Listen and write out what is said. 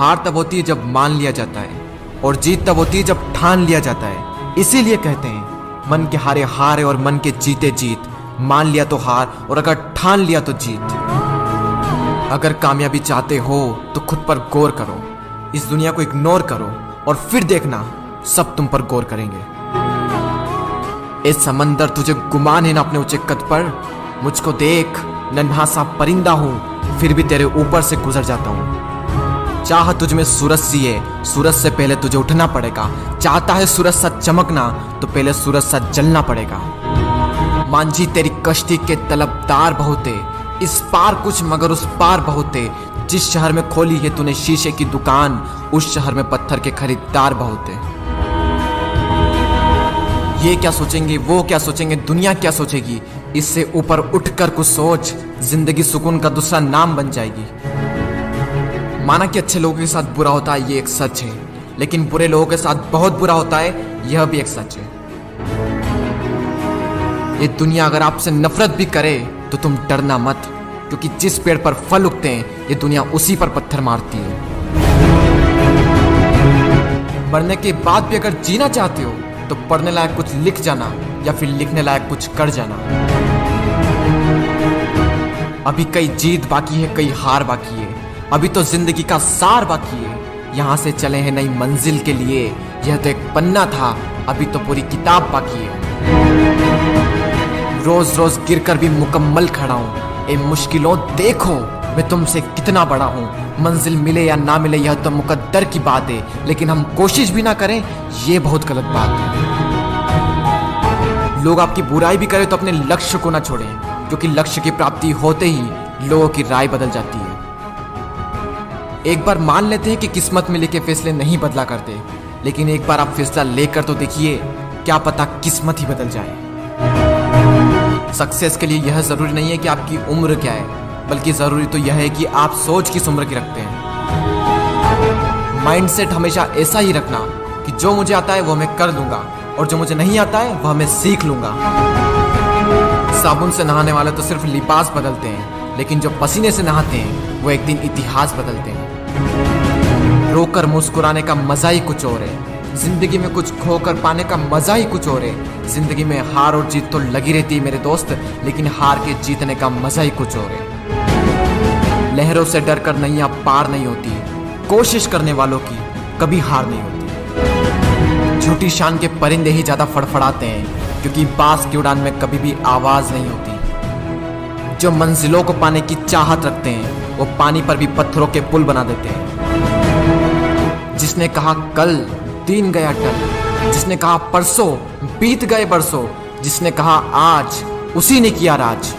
हार तब होती है जब मान लिया जाता है, और जीत तब होती है जब ठान लिया जाता है। इसीलिए कहते हैं मन के हारे हार है और मन के जीते जीत। मान लिया तो हार, और अगर ठान लिया तो जीत। अगर कामयाबी चाहते हो तो खुद पर गौर करो, इस दुनिया को इग्नोर करो, और फिर देखना सब तुम पर गौर करेंगे। इस समंदर तुझे गुमान है ना अपने ऊंचे कद पर। मुझको देख, नन्हा सा परिंदा हूं, फिर भी तेरे ऊपर से गुजर जाता हूं। चाह तुझ में सूरज सी है, सूरज से पहले तुझे उठना पड़ेगा। चाहता है सूरज सा चमकना, तो पहले सूरज सा जलना पड़ेगा। मांझी तेरी कश्ती के तलबदार बहुते, इस पार कुछ मगर उस पार बहुते। जिस शहर में खोली है तूने शीशे की दुकान, उस शहर में पत्थर के खरीदार बहुते। ये क्या सोचेंगे, वो क्या सोचेंगे, दुनिया क्या सोचेगी, इससे ऊपर उठकर कुछ सोच, जिंदगी सुकून का दूसरा नाम बन जाएगी। माना कि अच्छे लोगों के साथ बुरा होता है, ये एक सच है, लेकिन बुरे लोगों के साथ बहुत बुरा होता है, यह भी एक सच है। ये दुनिया अगर आपसे नफरत भी करे तो तुम डरना मत, क्योंकि जिस पेड़ पर फल उगते हैं ये दुनिया उसी पर पत्थर मारती है। मरने के बाद भी अगर जीना चाहते हो तो पढ़ने लायक कुछ लिख जाना, या फिर लिखने लायक कुछ कर जाना। अभी कई जीत बाकी है, कई हार बाकी है, अभी तो जिंदगी का सार बाकी है। यहाँ से चले हैं नई मंजिल के लिए, यह तो एक पन्ना था, अभी तो पूरी किताब बाकी है। रोज रोज गिरकर भी मुकम्मल खड़ा हूँ। ए मुश्किलों देखो, मैं तुमसे कितना बड़ा हूँ। मंजिल मिले या ना मिले यह तो मुकद्दर की बात है, लेकिन हम कोशिश भी ना करें ये बहुत गलत बात है। लोग आपकी बुराई भी करें तो अपने लक्ष्य को ना छोड़ें, क्योंकि लक्ष्य की प्राप्ति होते ही लोगों की राय बदल जाती है। एक बार मान लेते हैं कि किस्मत में लिखे फैसले नहीं बदला करते, लेकिन एक बार आप फैसला लेकर तो देखिए, क्या पता किस्मत ही बदल जाए। सक्सेस के लिए यह जरूरी नहीं है कि आपकी उम्र क्या है, बल्कि जरूरी तो यह है कि आप सोच किस उम्र की रखते हैं। माइंडसेट हमेशा ऐसा ही रखना कि जो मुझे आता है वो मैं कर लूंगा, और जो मुझे नहीं आता है वह मैं सीख लूंगा। साबुन से नहाने वाले तो सिर्फ लिबास बदलते हैं, लेकिन जो पसीने से नहाते हैं वो एक दिन इतिहास बदलते हैं। रोकर मुस्कुराने का मजा ही कुछ और है, जिंदगी में कुछ खोकर पाने का मजा ही कुछ और है। जिंदगी में हार और जीत तो लगी रहती है मेरे दोस्त, लेकिन हार के जीतने का मजा ही कुछ और है। लहरों से डरकर नैया पार नहीं होती, कोशिश करने वालों की कभी हार नहीं होती। झूठी शान के परिंदे ही ज्यादा फड़फड़ाते हैं, क्योंकि बाज की उड़ान में कभी भी आवाज नहीं होती। जो मंजिलों को पाने की चाहत रखते हैं वो पानी पर भी पत्थरों के पुल बना देते हैं। जिसने कहा कल, दिन गया टल। जिसने कहा परसों, बीत गए बरसों। जिसने कहा आज, उसी ने किया राज।